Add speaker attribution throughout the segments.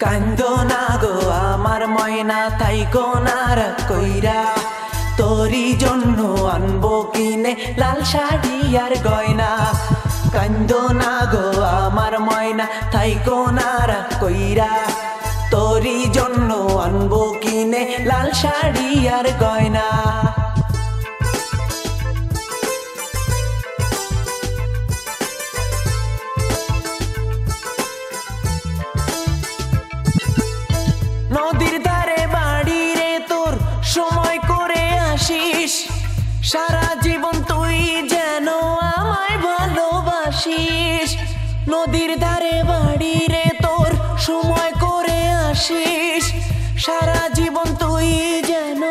Speaker 1: কান্দো না গো আমার ময়না থাইকো না রাগ কইরা, তোরি জন্য আনবো কিনে লাল শাড়ি আর গয়না। কান্দো না গো আমার ময়না থাইকো না রাগ কইরা, তোরি জন্য আনবো কিনে লাল শাড়ি আর গয়না। নদীর ধারে বাড়ি রে তোর সময় করে আসিস, সারা জীবন তুই যেন আমায় ভালোবাসিস। নদীর ধারে বাড়ি রে তোর সময় করে আসিস, সারা জীবন তুই যেন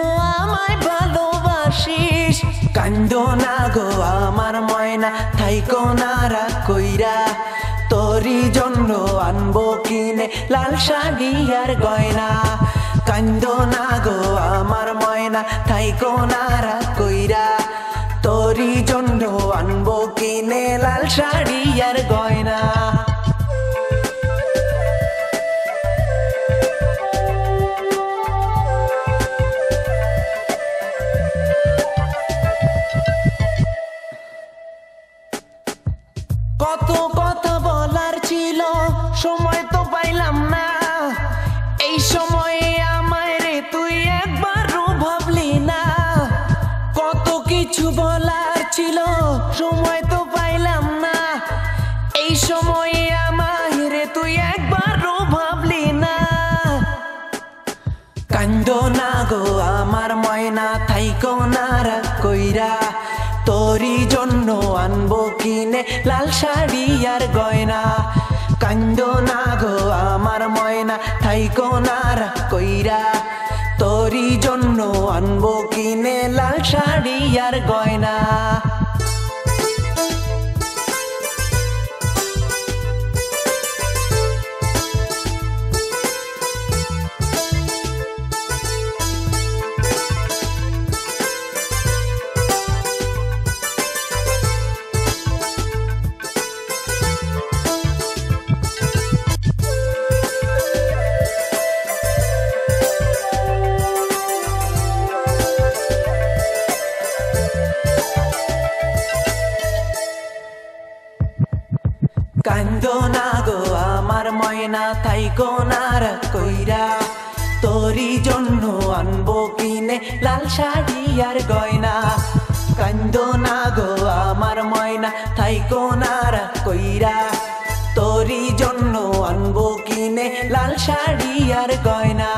Speaker 1: আমায় ভালোবাসিস। কান্দো না গো আমার ময়না থাইকো না রাগ কইরা, তোরি জন্য আনবো কিনে লাল শাড়ি আর গয়না। কান্দো না গো আমার ময়না থাইকো না রাগ কইরা, তোরি জন্য আনবো কিনে লাল শাড়ি আর গয়না। কত কথা বলার ছিল সময় তো পাইলাম না, এই সময়ে আমায় রে তুই একবারও ভাবলি না। কত কিছু বলার ছিল সময় তো পাইলাম না, এই সময়ে আমায় রে তুই একবারও ভাবলি না। কান্দো না গো আমার ময়না থাইকো না রাগ কইরা, তোরি জন্য আনবো কিনে লাল শাড়ি আর গয়না। কান্দো না গো আমার ময়না থাইকো না রাগ কইরা, তোরি জন্য আনবো কিনে লাল শাড়ি আর গয়না। কান্দো না গো আমার ময়না থাইকো না রাগ কইরা, তোরি জন্য আনবো কিনে লাল শাড়ি আর গয়না। কান্দো না গো আমার ময়না থাইকো না রাগ কইরা, তোরি জন্য আনবো কিনে লাল শাড়ি আর গয়না।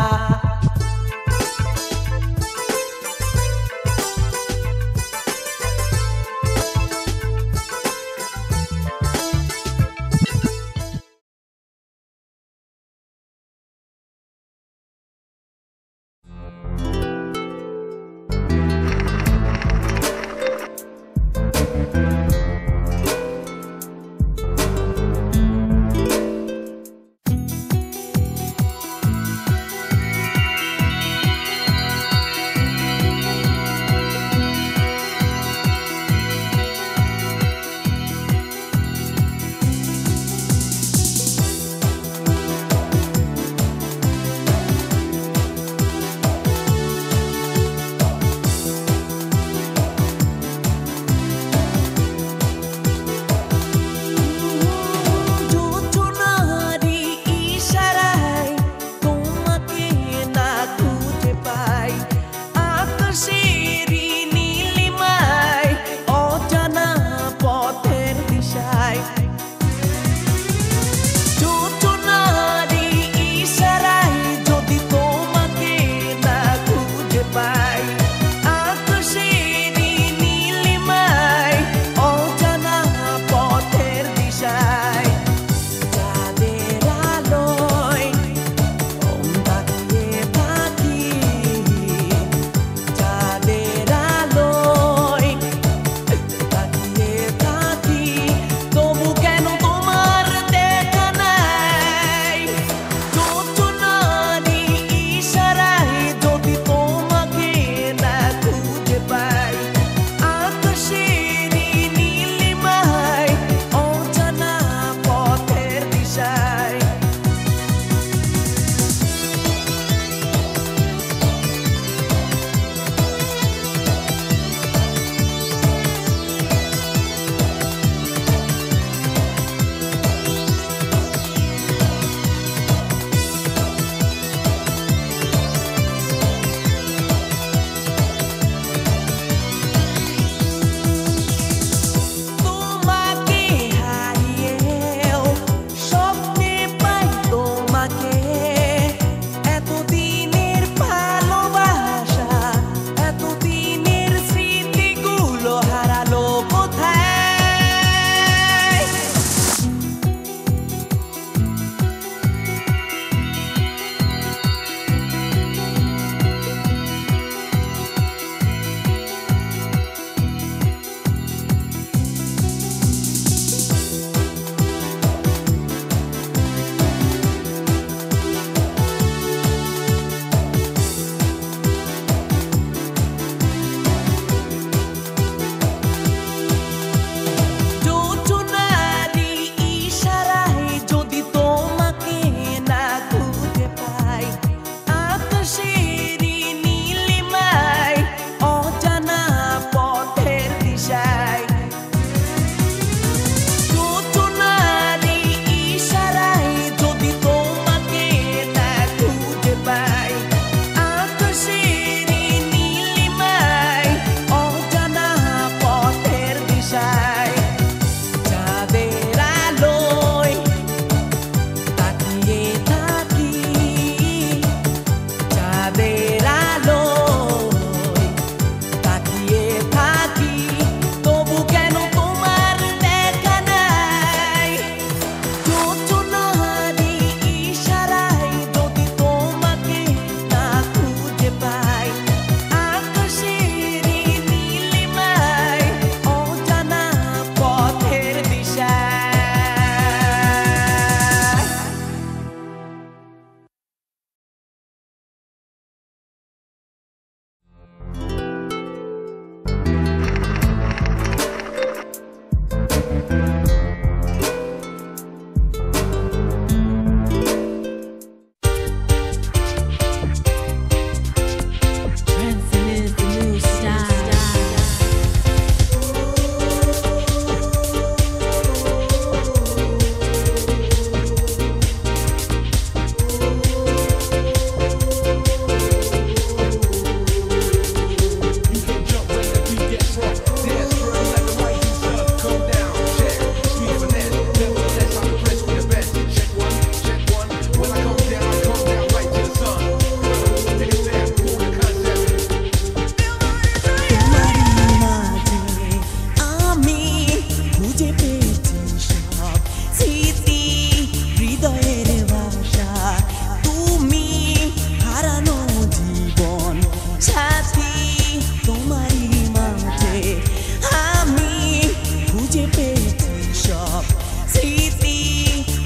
Speaker 1: সব স্মৃতি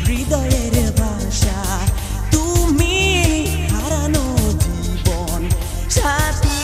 Speaker 1: হৃদয়ের ভাষা তুমি হারানো জীবন সাথী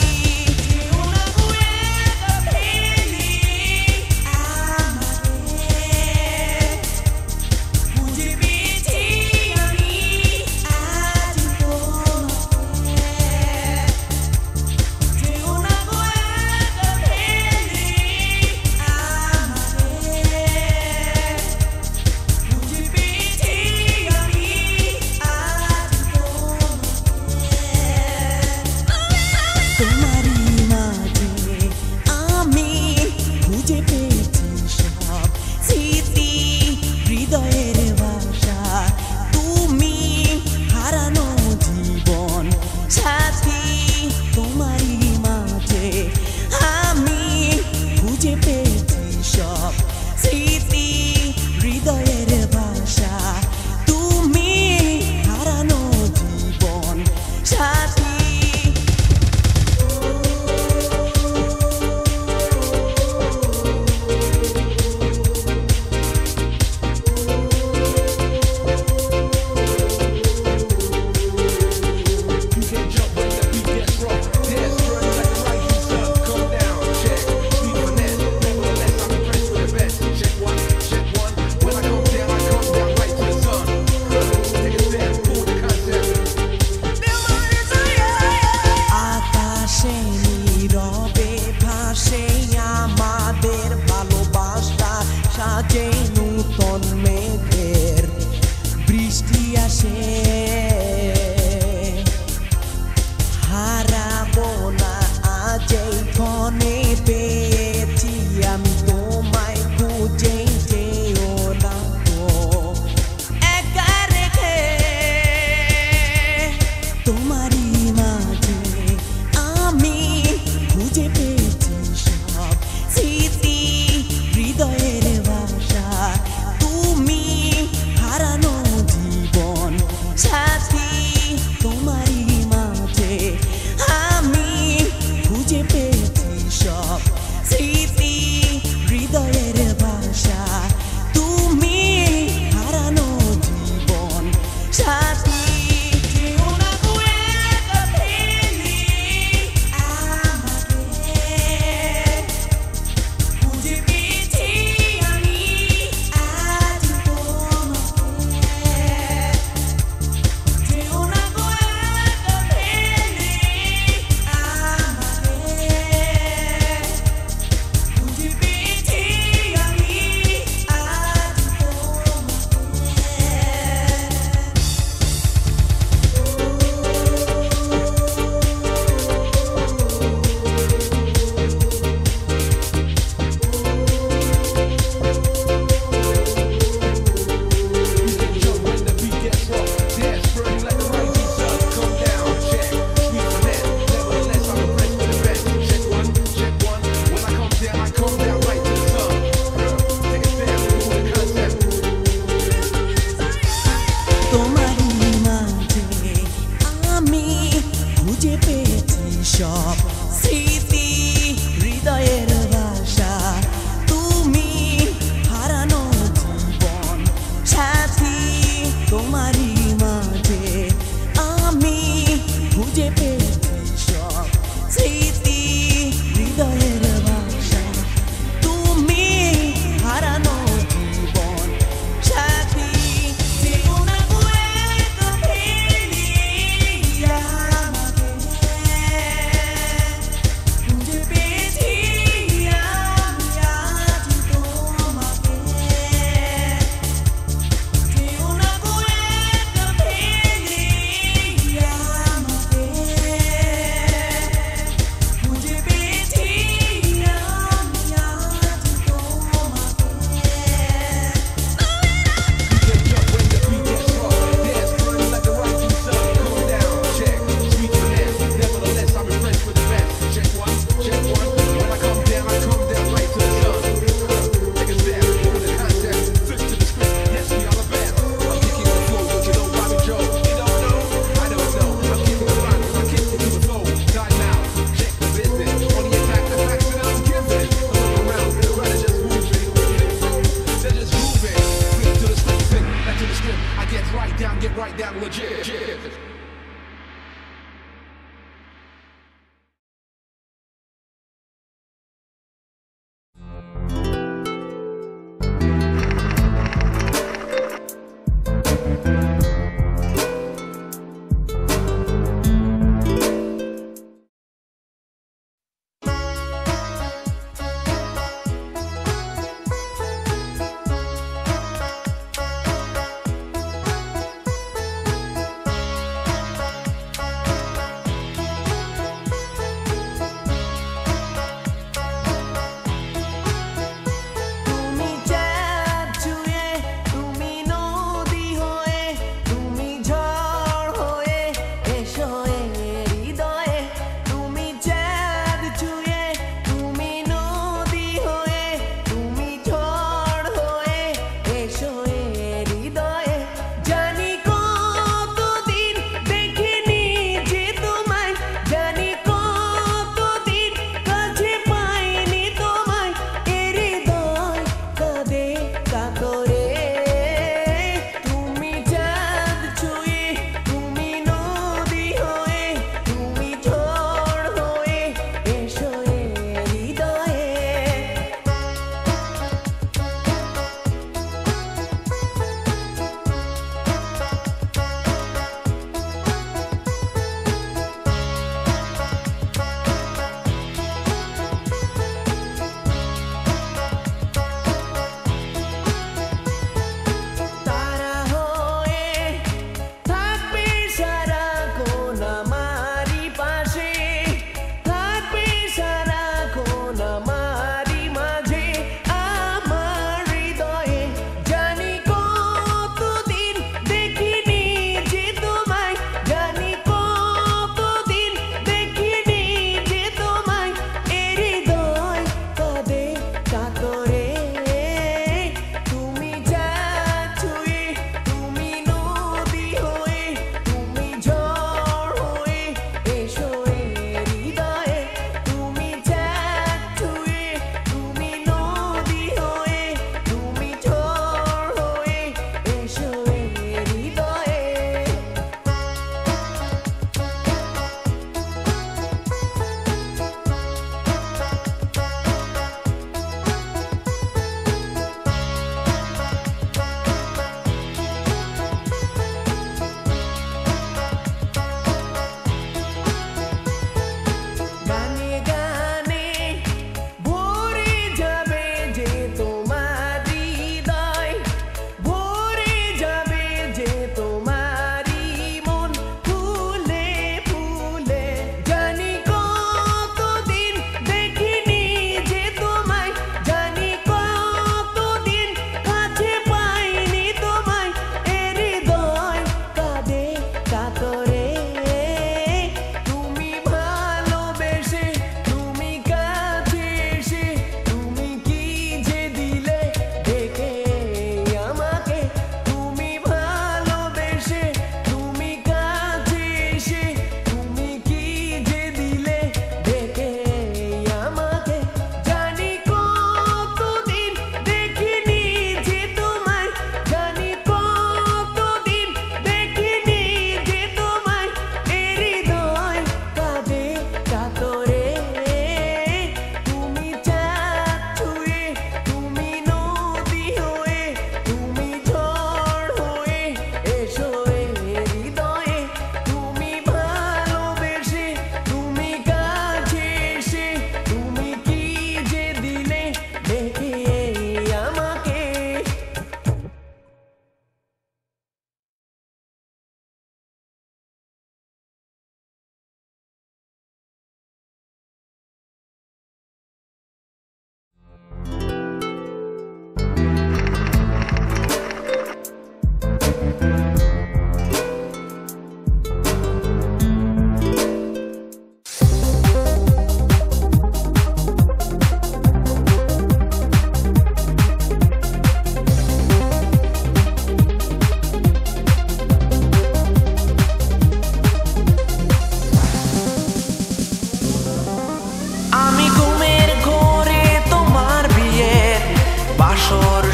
Speaker 2: right down legit.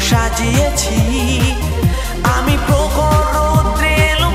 Speaker 1: সাজিয়েছি আমি প্রখর রৌদ্রে এলো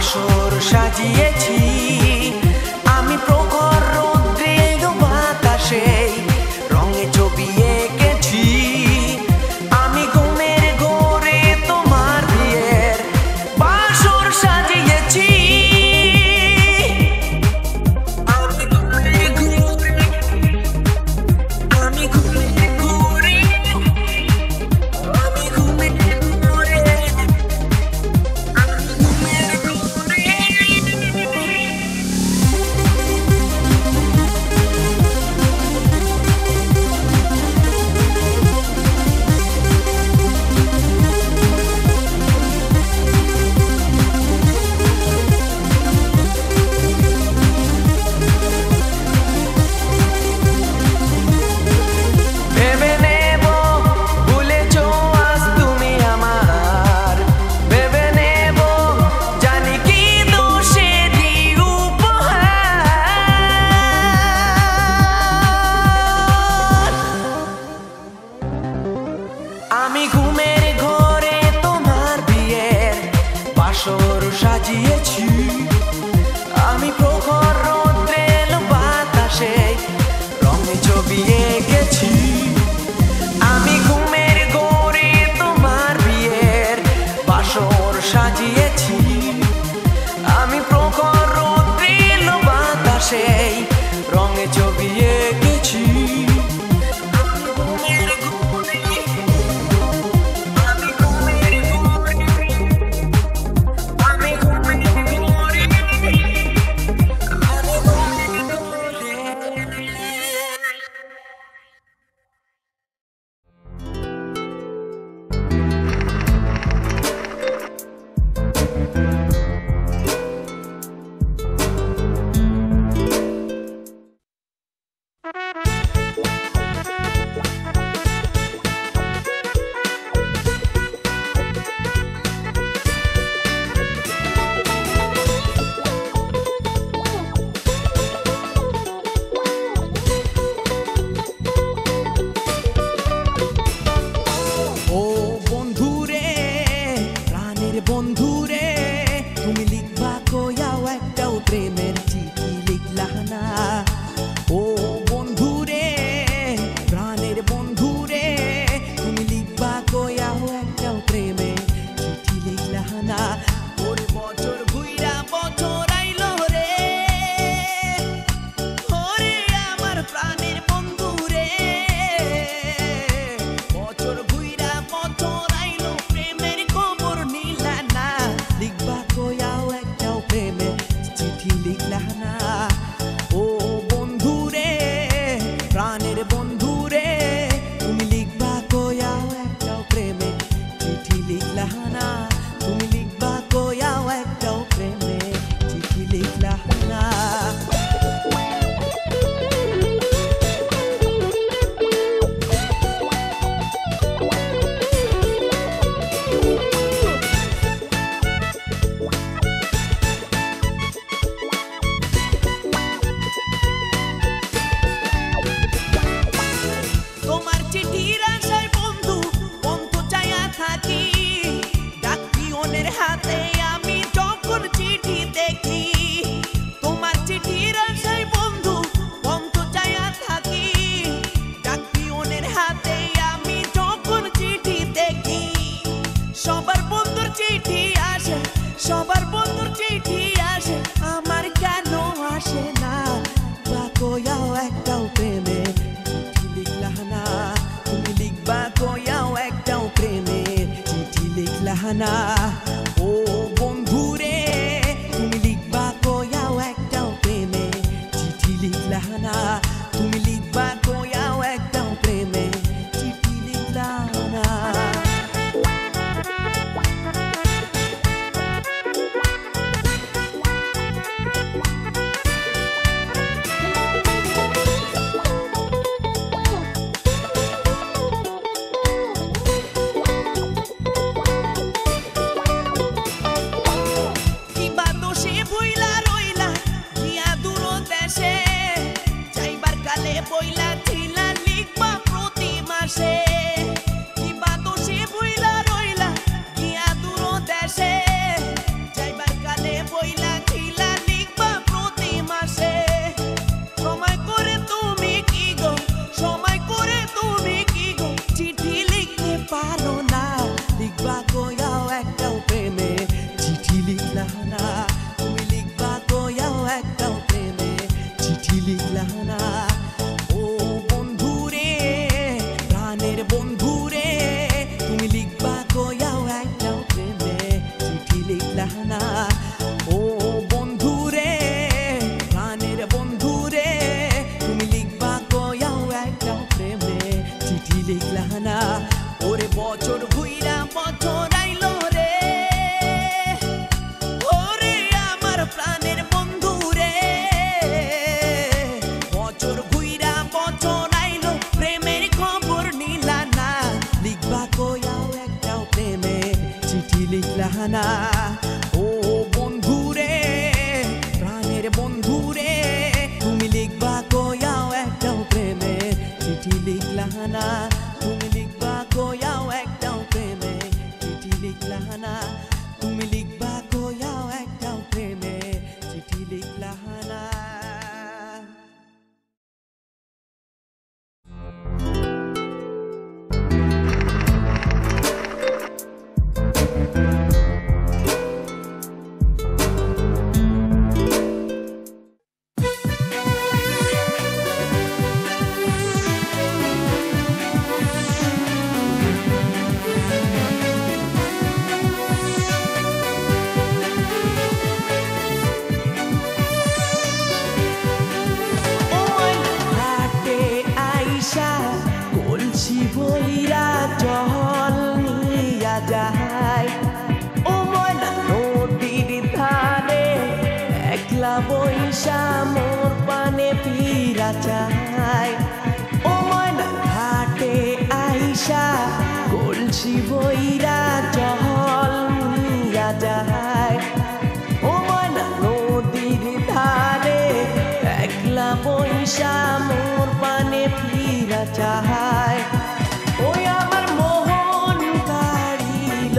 Speaker 1: বাসর সাজিয়েছি আমি প্রখর রৌদ্রের বাতাসে রঙে ছবি এঁকেছি আমি ঘুমের ঘোরে তোমার বিয়ের বাসর সাজিয়েছি আমি ঘুমের ঘরে তোমার বিয়ের বাসর সাজিয়েছি আমি প্রখর রৌদ্রের বাতাসে রঙে ছবি এঁকেছি আমি ঘুমের ঘরে তোমার বিয়ের বাসর সাজিয়েছি আমি প্রখর রৌদ্রের বাতাসে রঙে ছবি এঁকেছি বন্ধুরে তুমি লিখবা কয়াও একটাও প্রেমের চিঠি লিখলা না ও বন্ধুরে প্রাণের বন্ধুরে তুমি লিখবা কয়াও একটাও প্রেমের চিঠি লিখলা না ওরে বছর ঘুইরা বছর আইলো রে ওরে আমার প্রাণের বন্ধুরে বছর ঘুইরা বছর আইলো প্রেমের খবর নিলা না লিখবা কয়াও একটাও প্রেমের চিঠি লিখলা না ও বন্ধুরে প্রাণের বন্ধুরে তুমি লিখবা কয়াও একটাও প্রেমের চিঠি লিখলা না তুমি লিখবা কয়াও একটাও প্রেমের চিঠি লিখলা না তোমার চিঠির আশায় বন্ধু বন্ধু চাইয়া থাকি ডাকিওনের হাতে আমি যখন চিঠি দেখি তোমার চিঠির আশায় বন্ধু বন্ধু চাইয়া থাকি ডাকিওনের হাতে আমি যখন চিঠি দেখি সবার বন্ধুর চিঠি আসে সবার বন্ধুর চিঠি আসে আমার কেন আসে না কয়াও একটাও প্রেমের লিখলা না তুমি লিখবা কয়াও একটাও প্রেমের চিঠি লিখলা না ও বন্ধুরে তুমি লিখবা কয়াও একটাও প্রেমের চিঠি লিখলা না তুমি লিখবা কয়াও একটাও প্রেমের চিঠি লিখলা না বইলা ছিলা লিখবা প্রতি মাসে কিবা দোষে ভুইলা রইলা গিয়া দূর দেশে যাইবার কালে তুমি লিখবা কয়াও একটাও প্রেমে চিঠি লিখলা না। ও বন্ধুরে প্রাণের বন্ধুরে তুমি লিখবা কয়াও একটাও প্রেমে চিঠি লিখলা না। ও বন্ধুরে প্রাণের বন্ধুরে তুমি লিখবা কয়াও একটাও প্রেমে চিঠি লিখলা না। ওরে বছর ঘুইরা বছর আইলো রে, ওরে আমার প্রাণের বন্ধু রে। বছর ঘুইরা বছর আইলো প্রেমের খবর নিলা না। লিখবা কয়াও একটাও প্রেমে চিঠি লিখলা না। ও বন্ধু রে প্রাণের বন্ধু রে তুমি লিখবা কয়াও একটাও প্রেমে চিঠি লিখলা না। তুমি লিখবা কয়াও একটাও প্রেমে চিঠি লিখলা না। তুমি লিখবা কয়াও একটাও প্রেমে চিঠি লিখলা না। বইরা জল নিয়া যায় ও ময়না নদীর ধারে একলা বৈশা মোর পানে ফিরা চায়। ও ময়না ঘাটে আইসা কলসি বইরা জল নিয়া যায় ও ময়না নদীর ধারে একলা বৈশা মোর পানে ফিরা চায়। ওই আমার মোহন কাড়িল,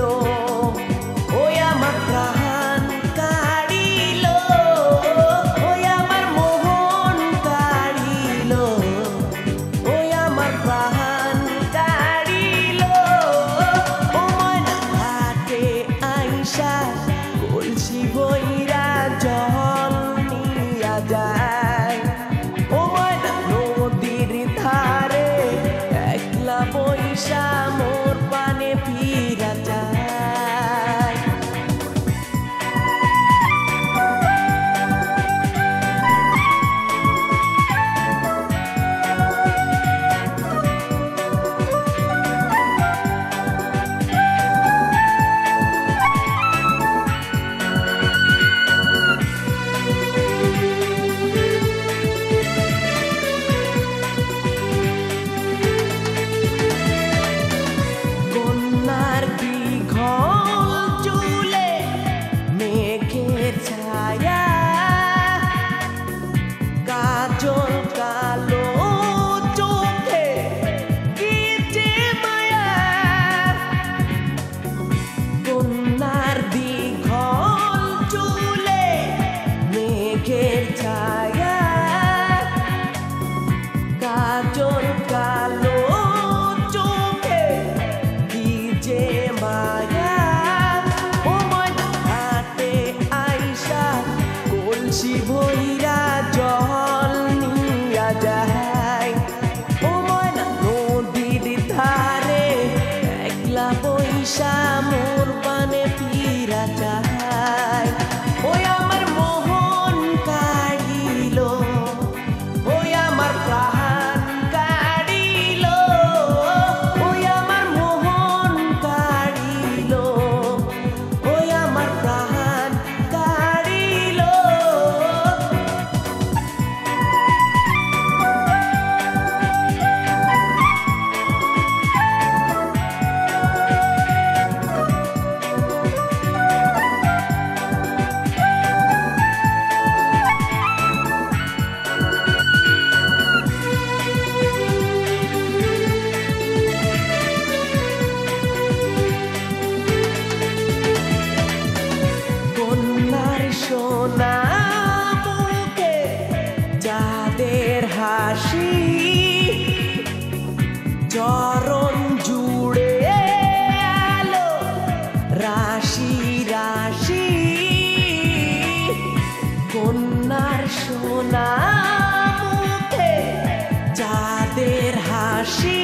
Speaker 1: ওই আমার প্রাণ কাড়িল, ওই আমার মোহন কাড়িল, ওই আমার প্রাণ কাড়িল। ও ময়না ঘাটে আইসা কলসি বইরা জল নিয়া যায় ও ময়না নদীর ধারে একলা বৈশা মোর পানে ফিরা যায়। কন্যার দীঘল চুলে মেঘের ছায়া, কাজল কালো চোখে কি যে মায়া। কন্যার দীঘল চুলে মেঘের ছায়া, কাজল কালো চোখে কি যে মায়া। ও ময়না ঘাটে আইসা কলসি ভইরা জল নিয়া যায় ও ময়না নদীর ধারে একলা বৈশা মোর পানে ফিরা যায়। ওই আমার মোহন কাড়িল, ওই আমার প্রাণ কাড়িল, ওই আমার মোহন কাড়িল, ওই আমার প্রাণ কাড়িল। কন্যার সোনা মুখে যাদের হাসি, চরণ জুড়ে আলো রাশি রাশি। না মুখে চাঁদের হাসি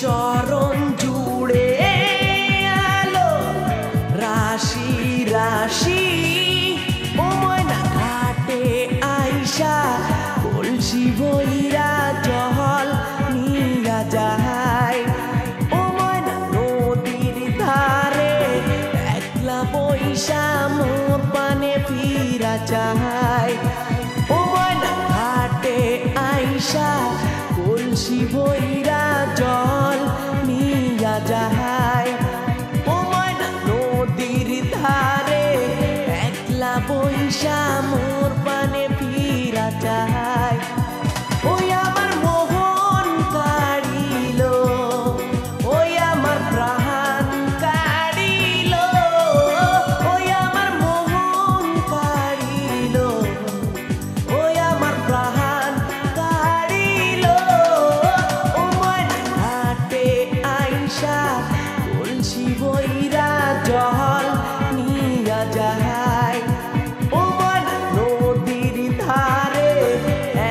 Speaker 1: চরণ জুড়ে আলো রাশি রাশি ও ময়না ঘাটে আইসা কলসি বইরা জল নিয়া যায় ও ময়না নদীর ধারে একলা বইসা মোর পানে ফিরা যায় ও ময়না ঘাটে আইসা কলসি বইরা জল নিয়া যায় ও ময়না নদীর ধারে একলা বইসা মোর পানে ফিরা যায় ওই আমার মোহন কাড়িল ওই আমার প্রাণ কাড়িল ওই আমার মোহন কাড়িল ওই আমার প্রাণ কাড়িল ও ময়না ঘাটে আইসা কলসি বইরা জল নিয়া যায় ও ময়না নদীর ধারে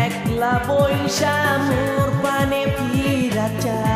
Speaker 1: একলা বইসা মোর পানে ফিরা যায়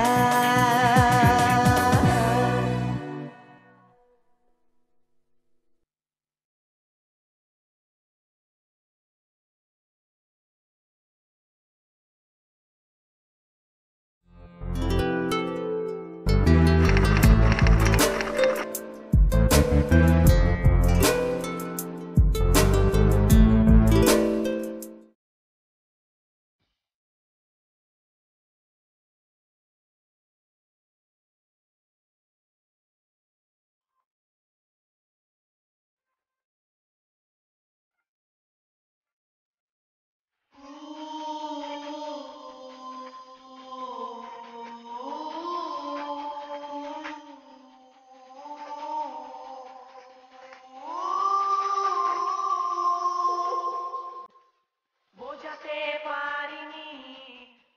Speaker 1: বোঝাতে পারিনি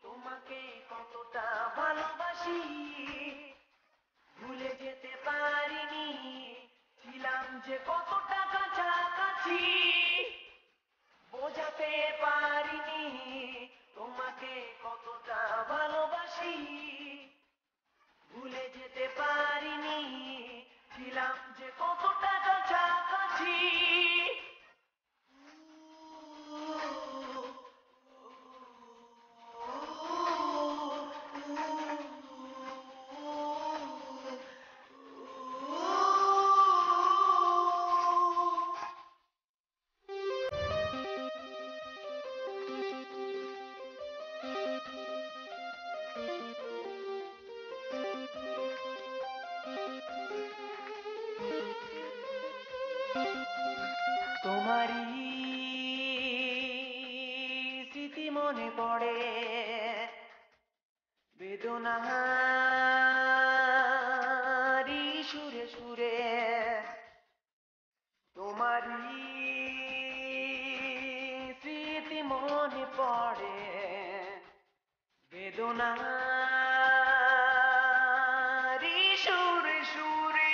Speaker 1: তোমাকে কতটা ভালোবাসি ভুলে যেতে পারিনি ছিলাম যে কতটা কাছাকাছি বোঝাতে পারিনি তোমাকে কতটা ভালোবাসি ভুলে যেতে পারিনি ছিলাম যে কতটা কাছাকাছি তোমারই স্মৃতি মনে পড়ে বেদনারি সুরে সুরে তোমারই স্মৃতি মনে পড়ে বেদনারি সুরে সুরে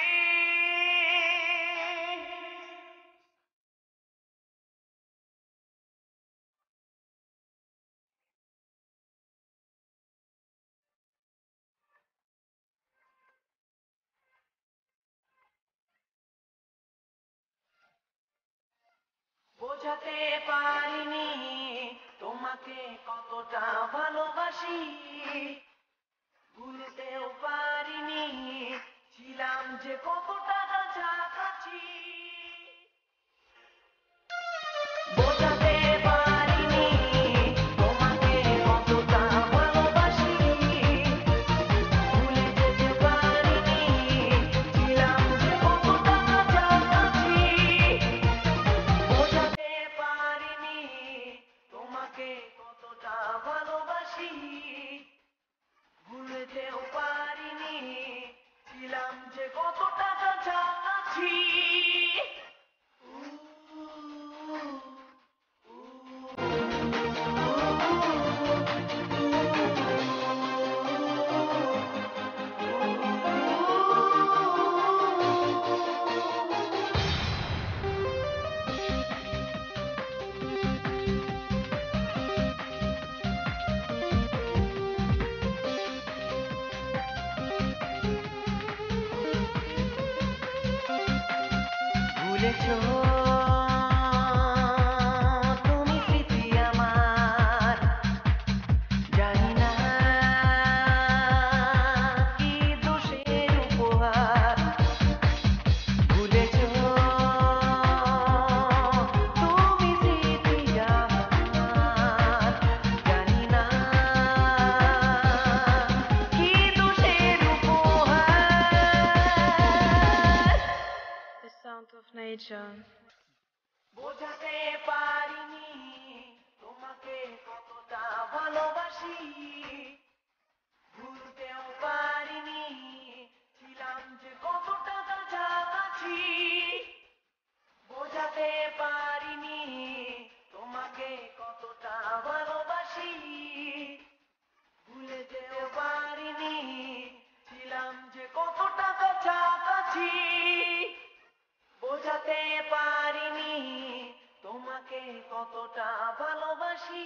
Speaker 1: বোঝাতে পারিনি তোমাকে কতটা ভালোবাসি ভুলতেও পারিনি ছিলাম যে কতটা কাছাকাছি বোঝাতে পারিনি তোমাকে কতটা ভালোবাসি ভুলে যেতে পারিনি ছিলাম যে কতটা কাছাকাছি বোঝাতে পারিনি তোমাকে কতটা ভালোবাসি ভুলতেও পারিনি ছিলাম যে কতটা কাছাকাছি ভুলেছো তুমি স্মৃতি আমার জানি না কি দোষের উপহার ভুলেছো তুমি স্মৃতি আমার জানি না কি দোষের উপহার
Speaker 2: The sound of nature.
Speaker 1: বোঝাতে পারিনি তোমাকে কতটা ভালোবাসি ভুলতেও পারিনি ছিলাম যে কতটা কাছাকাছি বোঝাতে পারিনি তোমাকে কতটা ভালোবাসি ভুলে যেও পারিনি ছিলাম যে কতটা কাছাকাছি বোঝাতে পারিনি তোমাকে কতটা ভালোবাসি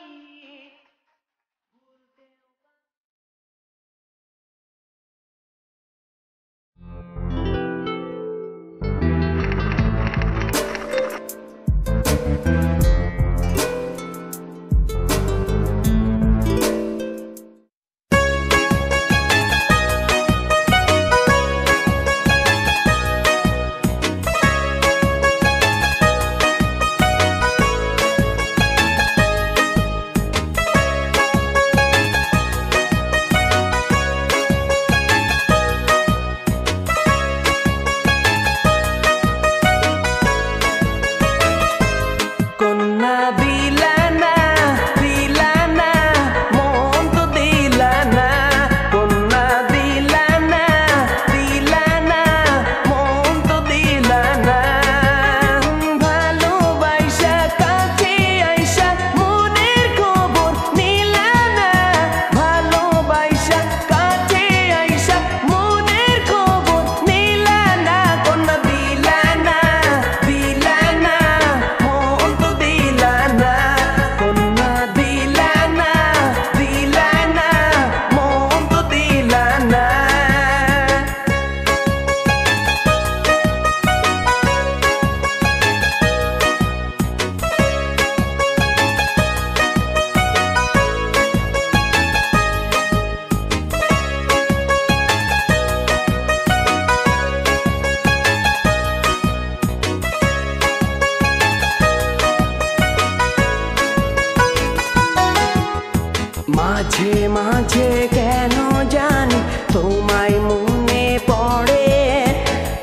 Speaker 1: মাঝে মাঝে কেন জানি তোমায় মনে পড়ে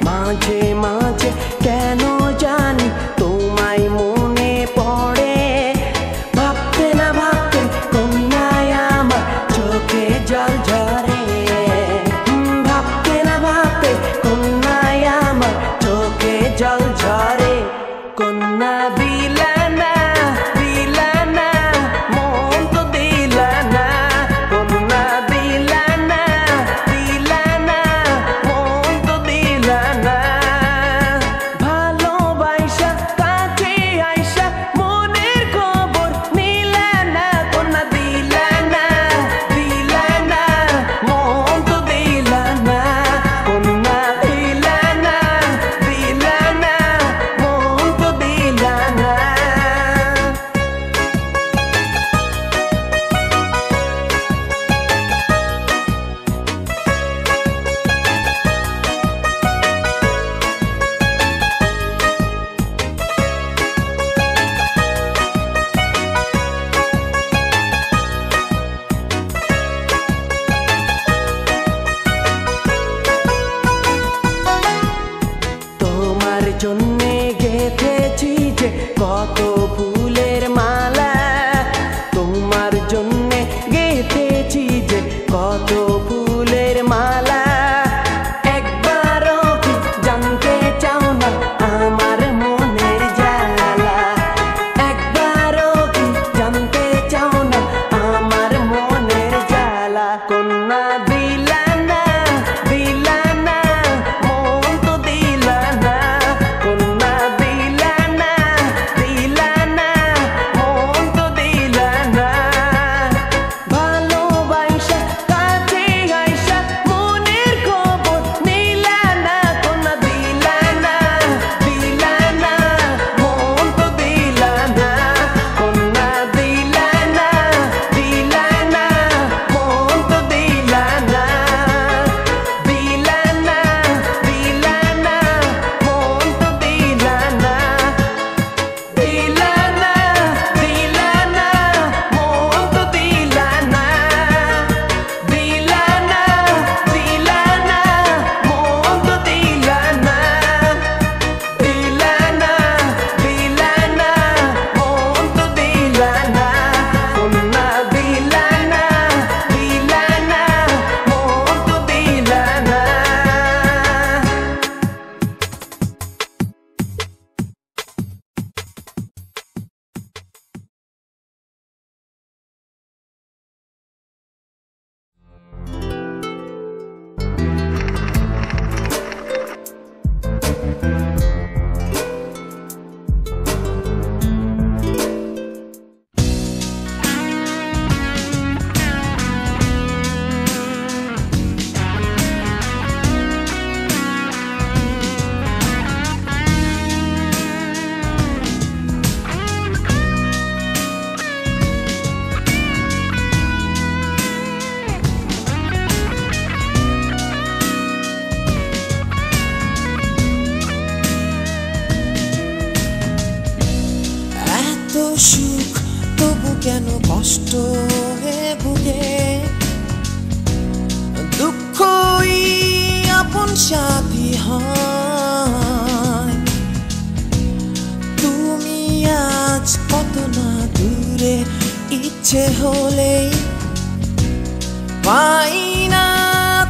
Speaker 1: মাঝে মাঝে কেন জানি তোমায় মনে পড়ে ভাবতে না ভাবতে কন্যায় আমার চোখে জল ঝরে ভাবতে না ভাবতে কন্যায় আমার চোখে জল ঝরে কন্যা দিলা না দিলা না মন তো দিলা না কন্যা দিলা না দিলা না মন তো দিলা না ভালোবাসা কাছে আইসা মনের খবর নিলা না কন্যা দিলা না দিলা না মন তো দিলা না কন্যা দিলা না দিলা না মন তো দিলা না তোমার জন্যে গেঁথেছি যে কত ফুলের মালা তোমার জন্যে গেঁথেছি যে কত ফুলের মালা একবারও কি জানতে চাও না আমার মনের জ্বালা একবারও কি জানতে চাও না আমার মনের জ্বালা কন্যা দিলা না দিলা না মন তো দিলা না কন্যা দিলা না সুখ তবু কেন কষ্ট এ বুকে দুঃখই আপন সাথী হয় তুমি আজ কত না দূরে ইচ্ছে হলেই পাই না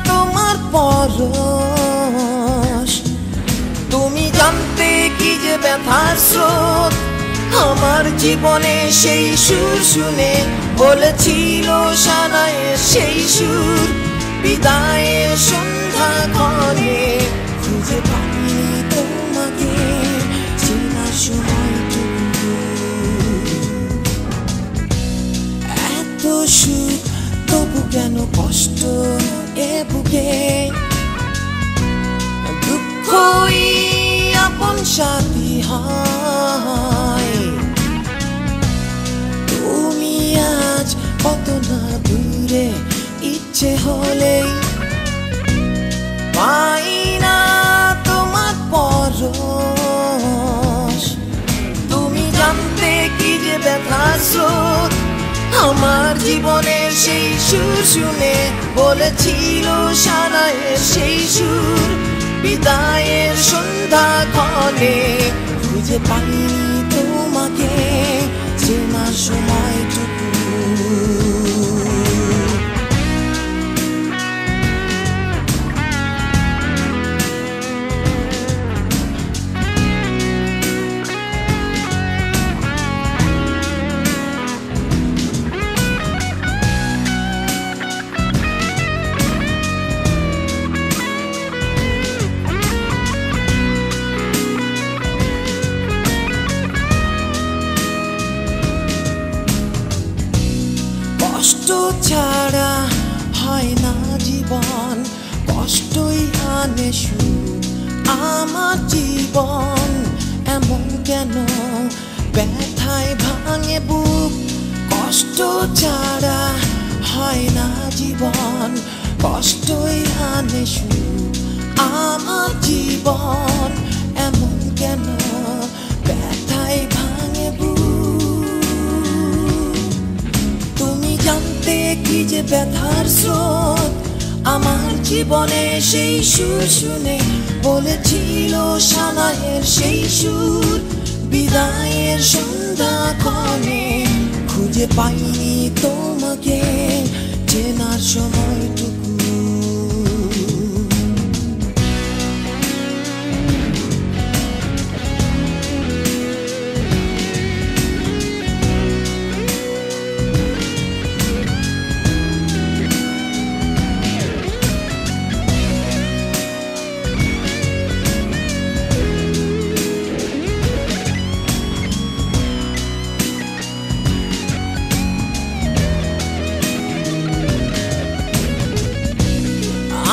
Speaker 1: তোমার পরশ তুমি জানতে কি যে ব্যথার স্রোত আমার জীবনে সেই সুর শুনে বলেছিল সানায়ের সেই সুর বিদায়ের সন্ধ্যা ক্ষণে খুঁজে পাইনি তোমাকে চেনার সময়টুকু এত সুখ তবু কেন কষ্ট এ বুকে দুঃখই আপন সাথী হয় তুমি আজ কত না দূরে ইচ্ছে হলেই পাই না তোমার পরশ তুমি জানতে কি যে ব্যথার স্রোত আমার জীবনের সেই সুর শুনে বলেছিল সানায়ের সেই সুর বিদায়ের সন্ধ্যা ক্ষণে খুঁজে পাইনি তোমাকে চেনার সময়টুকু কষ্ট ছাড়া হয় না জীবন কষ্টই আনে সুখ আমার জীবন এমন কেন ব্যথায় ভাঙে বুক কষ্ট ছাড়া হয় না জীবন কষ্টই আনে সুখ আমার জীবন এমন কেন ব্যথায় ভাঙে জানতে কি যে ব্যথার স্রোত আমার জীবনে সেই সুর শুনে বলেছিল সানায়ের সেই সুর বিদায়ের সন্ধ্যা ক্ষণে খুঁজে পাইনি তোমাকে চেনার সময়টুকু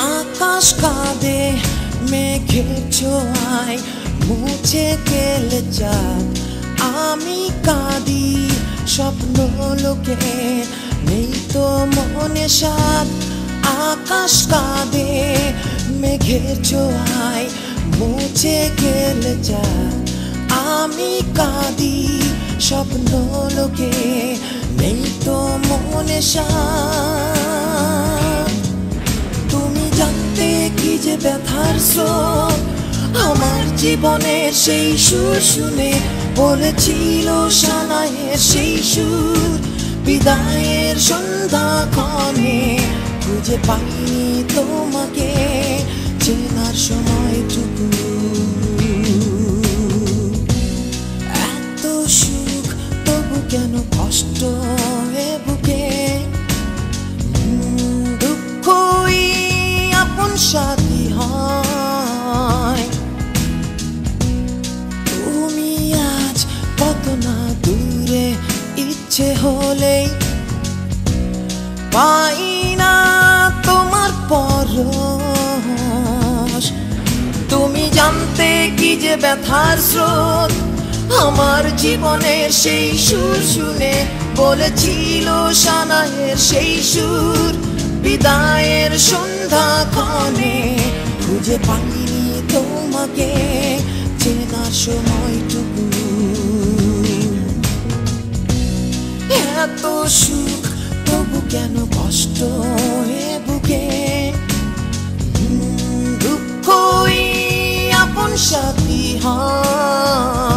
Speaker 1: আকাশ কাঁদে মেঘের ছোঁয়ায় মুছে গেলে চাঁদ আমি কাঁদি স্বপ্ন লোকে নেই তো মনে সাথ আকাশ কাঁদে মেঘের ছোঁয়ায় মুছে গেলে চাঁদ আমি কাঁদি স্বপ্ন লোকে নেই তো মনে সাথ তুমি জানতে কি যে ব্যথার স্রোত আমার জীবনের সেই সুর শুনে বলেছিল সানায়ের সেই সুর বিদায়ের সন্ধ্যা ক্ষণে খুঁজে পাইনি তোমাকে চেনার সময়টুকু এত সুখ তবু কেন কষ্ট এ বুকে দুঃখই আপন সাথী হয় তুমি আজ কত না দূরে ইচ্ছে হলেই পাই না তোমার পরশ তুমি জানতে কি যে ব্যথার স্রোত আমার জীবনের সেই সুর শুনে বলেছিল সানায়ের সেই সুর বিদায়ের সন্ধ্যা ক্ষণে খুঁজে পাইনি তোমাকে চেনার সময়টুকু সুখ তবু কেন কষ্ট এ বুকে দুঃখই আপন সাথী হয়